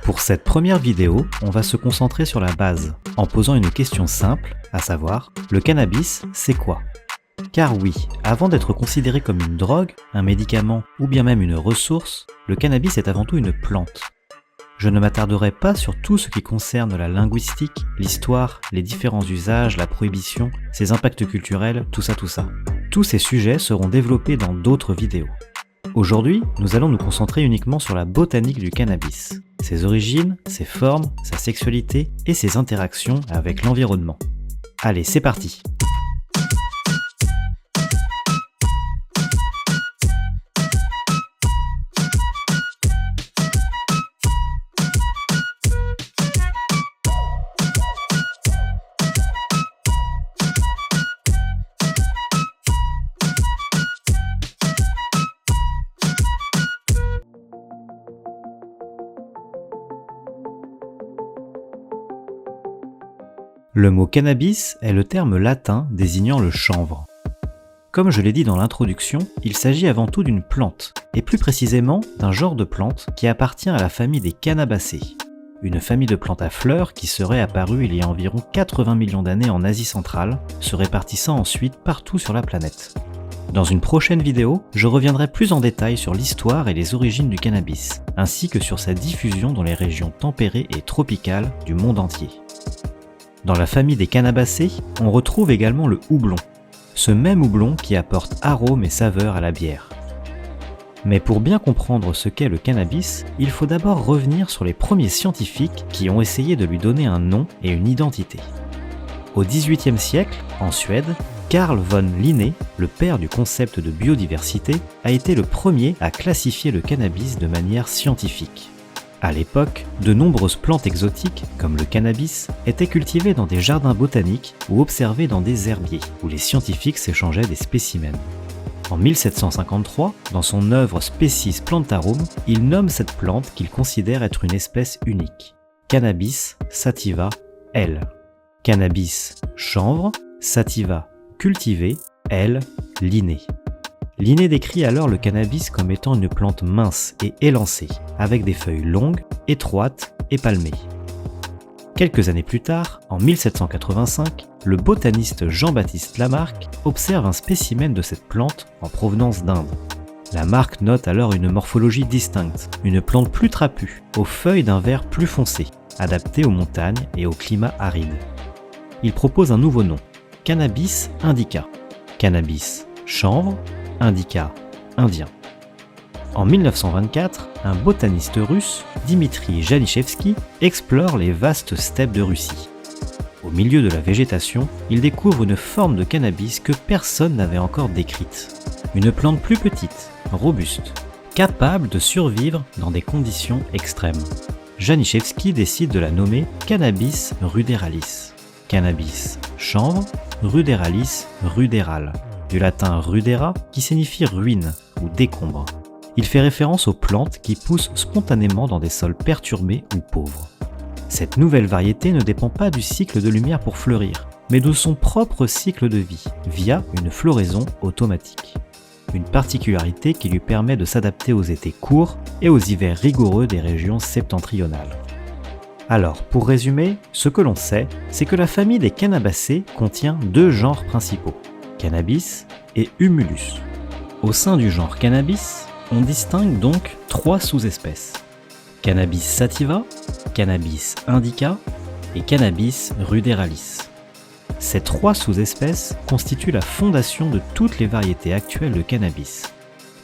Pour cette première vidéo, on va se concentrer sur la base, en posant une question simple, à savoir, le cannabis, c'est quoi ? Car oui, avant d'être considéré comme une drogue, un médicament ou bien même une ressource, le cannabis est avant tout une plante. Je ne m'attarderai pas sur tout ce qui concerne la linguistique, l'histoire, les différents usages, la prohibition, ses impacts culturels, tout ça. Tous ces sujets seront développés dans d'autres vidéos. Aujourd'hui, nous allons nous concentrer uniquement sur la botanique du cannabis, ses origines, ses formes, sa sexualité et ses interactions avec l'environnement. Allez, c'est parti! Le mot cannabis est le terme latin désignant le chanvre. Comme je l'ai dit dans l'introduction, il s'agit avant tout d'une plante, et plus précisément d'un genre de plante qui appartient à la famille des Cannabacées, une famille de plantes à fleurs qui serait apparue il y a environ 80 millions d'années en Asie centrale, se répartissant ensuite partout sur la planète. Dans une prochaine vidéo, je reviendrai plus en détail sur l'histoire et les origines du cannabis, ainsi que sur sa diffusion dans les régions tempérées et tropicales du monde entier. Dans la famille des Cannabacées, on retrouve également le houblon, ce même houblon qui apporte arôme et saveur à la bière. Mais pour bien comprendre ce qu'est le cannabis, il faut d'abord revenir sur les premiers scientifiques qui ont essayé de lui donner un nom et une identité. Au XVIIIe siècle, en Suède, Carl von Linné, le père du concept de biodiversité, a été le premier à classifier le cannabis de manière scientifique. À l'époque, de nombreuses plantes exotiques, comme le cannabis, étaient cultivées dans des jardins botaniques ou observées dans des herbiers, où les scientifiques s'échangeaient des spécimens. En 1753, dans son œuvre Species Plantarum, il nomme cette plante qu'il considère être une espèce unique, Cannabis sativa L. Cannabis chanvre, sativa cultivé, L. Linné. Linné décrit alors le cannabis comme étant une plante mince et élancée, avec des feuilles longues, étroites et palmées. Quelques années plus tard, en 1785, le botaniste Jean-Baptiste Lamarck observe un spécimen de cette plante en provenance d'Inde. Lamarck note alors une morphologie distincte, une plante plus trapue, aux feuilles d'un vert plus foncé, adaptée aux montagnes et au climat aride. Il propose un nouveau nom, Cannabis indica, cannabis chanvre, indica indien. En 1924, un botaniste russe, Dimitri Janiszewski, explore les vastes steppes de Russie. Au milieu de la végétation, il découvre une forme de cannabis que personne n'avait encore décrite. Une plante plus petite, robuste, capable de survivre dans des conditions extrêmes. Janiszewski décide de la nommer Cannabis ruderalis. Cannabis chanvre, ruderalis ruderal, du latin rudera qui signifie ruine ou décombre. Il fait référence aux plantes qui poussent spontanément dans des sols perturbés ou pauvres. Cette nouvelle variété ne dépend pas du cycle de lumière pour fleurir, mais de son propre cycle de vie, via une floraison automatique. Une particularité qui lui permet de s'adapter aux étés courts et aux hivers rigoureux des régions septentrionales. Alors, pour résumer, ce que l'on sait, c'est que la famille des Cannabacées contient deux genres principaux, Cannabis et Humulus. Au sein du genre Cannabis, on distingue donc trois sous-espèces. Cannabis sativa, Cannabis indica et Cannabis ruderalis. Ces trois sous-espèces constituent la fondation de toutes les variétés actuelles de cannabis,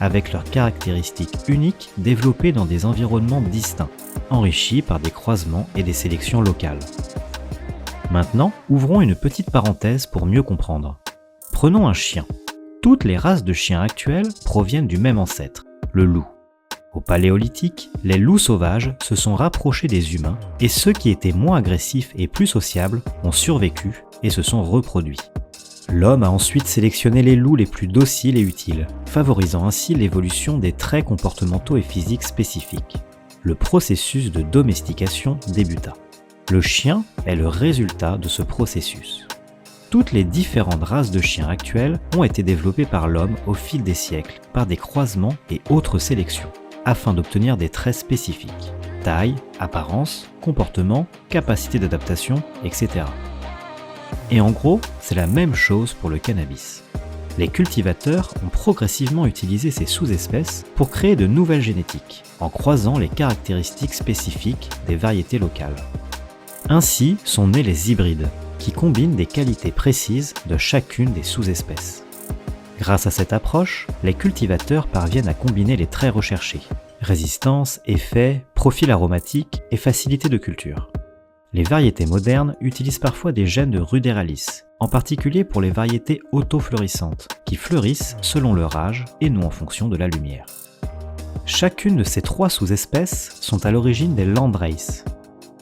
avec leurs caractéristiques uniques développées dans des environnements distincts, enrichis par des croisements et des sélections locales. Maintenant, ouvrons une petite parenthèse pour mieux comprendre. Prenons un chien. Toutes les races de chiens actuelles proviennent du même ancêtre, le loup. Au Paléolithique, les loups sauvages se sont rapprochés des humains et ceux qui étaient moins agressifs et plus sociables ont survécu et se sont reproduits. L'homme a ensuite sélectionné les loups les plus dociles et utiles, favorisant ainsi l'évolution des traits comportementaux et physiques spécifiques. Le processus de domestication débuta. Le chien est le résultat de ce processus. Toutes les différentes races de chiens actuelles ont été développées par l'homme au fil des siècles par des croisements et autres sélections, afin d'obtenir des traits spécifiques. taille, apparence, comportement, capacité d'adaptation, etc. Et en gros, c'est la même chose pour le cannabis. Les cultivateurs ont progressivement utilisé ces sous-espèces pour créer de nouvelles génétiques, en croisant les caractéristiques spécifiques des variétés locales. Ainsi sont nés les hybrides, qui combinent des qualités précises de chacune des sous-espèces. Grâce à cette approche, les cultivateurs parviennent à combiner les traits recherchés: résistance, effet, profil aromatique et facilité de culture. Les variétés modernes utilisent parfois des gènes de ruderalis, en particulier pour les variétés autofleurissantes, qui fleurissent selon leur âge et non en fonction de la lumière. Chacune de ces 3 sous-espèces sont à l'origine des landraces.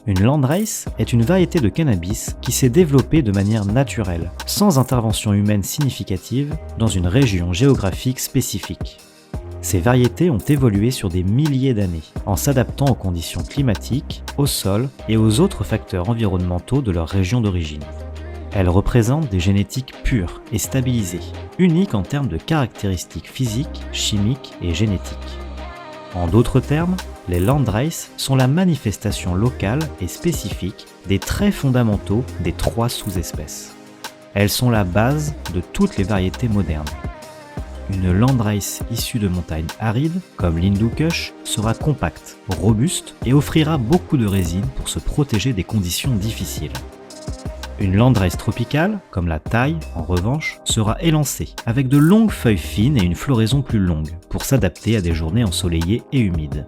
Une landrace est une variété de cannabis qui s'est développée de manière naturelle, sans intervention humaine significative, dans une région géographique spécifique. Ces variétés ont évolué sur des milliers d'années, en s'adaptant aux conditions climatiques, au sol et aux autres facteurs environnementaux de leur région d'origine. Elles représentent des génétiques pures et stabilisées, uniques en termes de caractéristiques physiques, chimiques et génétiques. En d'autres termes, les landraces sont la manifestation locale et spécifique des traits fondamentaux des 3 sous-espèces. Elles sont la base de toutes les variétés modernes. Une landrace issue de montagnes arides, comme l'Hindu Kush, sera compacte, robuste et offrira beaucoup de résine pour se protéger des conditions difficiles. Une landrace tropicale, comme la thaï, en revanche, sera élancée, avec de longues feuilles fines et une floraison plus longue, pour s'adapter à des journées ensoleillées et humides.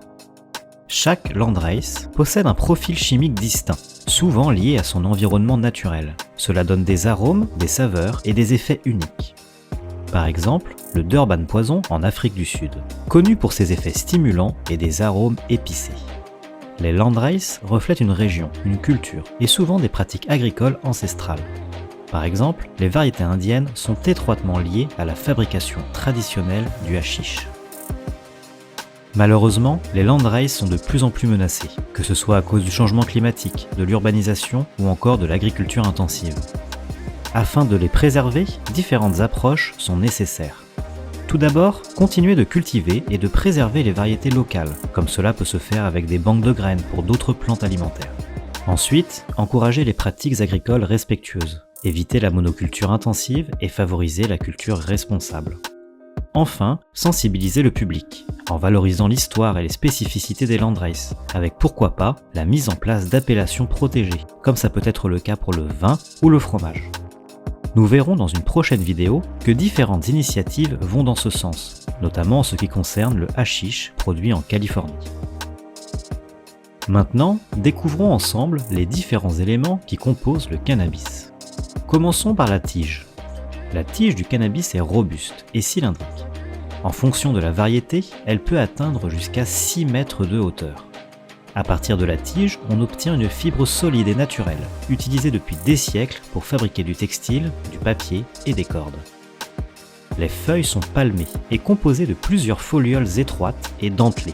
Chaque landrace possède un profil chimique distinct, souvent lié à son environnement naturel. Cela donne des arômes, des saveurs et des effets uniques. Par exemple, le Durban poison en Afrique du Sud, connu pour ses effets stimulants et des arômes épicés. Les landraces reflètent une région, une culture et souvent des pratiques agricoles ancestrales. Par exemple, les variétés indiennes sont étroitement liées à la fabrication traditionnelle du hashish. Malheureusement, les landraces sont de plus en plus menacées, que ce soit à cause du changement climatique, de l'urbanisation ou encore de l'agriculture intensive. Afin de les préserver, différentes approches sont nécessaires. Tout d'abord, continuer de cultiver et de préserver les variétés locales, comme cela peut se faire avec des banques de graines pour d'autres plantes alimentaires. Ensuite, encourager les pratiques agricoles respectueuses, éviter la monoculture intensive et favoriser la culture responsable. Enfin, sensibiliser le public, en valorisant l'histoire et les spécificités des landraces, avec pourquoi pas la mise en place d'appellations protégées, comme ça peut être le cas pour le vin ou le fromage. Nous verrons dans une prochaine vidéo que différentes initiatives vont dans ce sens, notamment en ce qui concerne le hashish produit en Californie. Maintenant, découvrons ensemble les différents éléments qui composent le cannabis. Commençons par la tige. La tige du cannabis est robuste et cylindrique. En fonction de la variété, elle peut atteindre jusqu'à 6 mètres de hauteur. À partir de la tige, on obtient une fibre solide et naturelle, utilisée depuis des siècles pour fabriquer du textile, du papier et des cordes. Les feuilles sont palmées et composées de plusieurs folioles étroites et dentelées.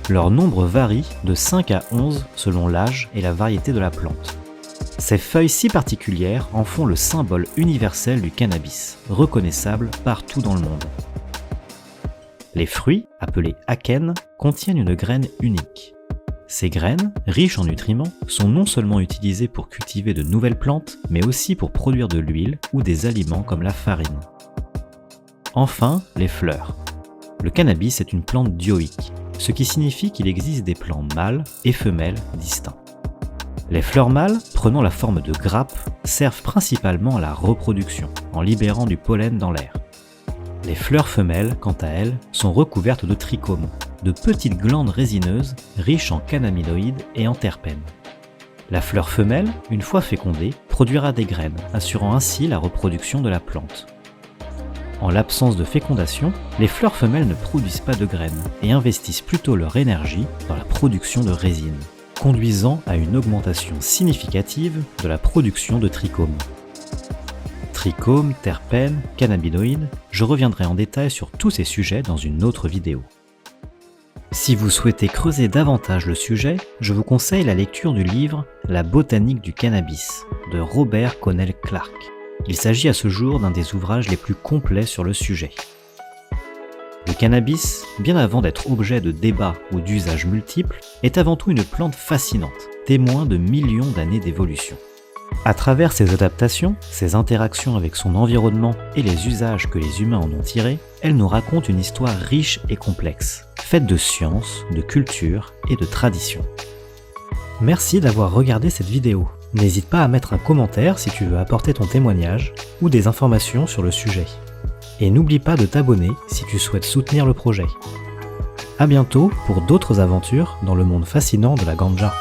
Leur nombre varie de 5 à 11 selon l'âge et la variété de la plante. Ces feuilles si particulières en font le symbole universel du cannabis, reconnaissable partout dans le monde. Les fruits, appelés akènes, contiennent une graine unique. Ces graines, riches en nutriments, sont non seulement utilisées pour cultiver de nouvelles plantes, mais aussi pour produire de l'huile ou des aliments comme la farine. Enfin, les fleurs. Le cannabis est une plante dioïque, ce qui signifie qu'il existe des plants mâles et femelles distincts. Les fleurs mâles, prenant la forme de grappes, servent principalement à la reproduction, en libérant du pollen dans l'air. Les fleurs femelles, quant à elles, sont recouvertes de trichomes, de petites glandes résineuses riches en cannabinoïdes et en terpènes. La fleur femelle, une fois fécondée, produira des graines, assurant ainsi la reproduction de la plante. En l'absence de fécondation, les fleurs femelles ne produisent pas de graines et investissent plutôt leur énergie dans la production de résine, conduisant à une augmentation significative de la production de trichomes. Trichomes, terpènes, cannabinoïdes, je reviendrai en détail sur tous ces sujets dans une autre vidéo. Si vous souhaitez creuser davantage le sujet, je vous conseille la lecture du livre « La botanique du cannabis » de Robert Connell Clark. Il s'agit à ce jour d'un des ouvrages les plus complets sur le sujet. Le cannabis, bien avant d'être objet de débats ou d'usages multiples, est avant tout une plante fascinante, témoin de millions d'années d'évolution. À travers ses adaptations, ses interactions avec son environnement et les usages que les humains en ont tirés, elle nous raconte une histoire riche et complexe, faite de science, de culture et de tradition. Merci d'avoir regardé cette vidéo. N'hésite pas à mettre un commentaire si tu veux apporter ton témoignage ou des informations sur le sujet. Et n'oublie pas de t'abonner si tu souhaites soutenir le projet. À bientôt pour d'autres aventures dans le monde fascinant de la ganja.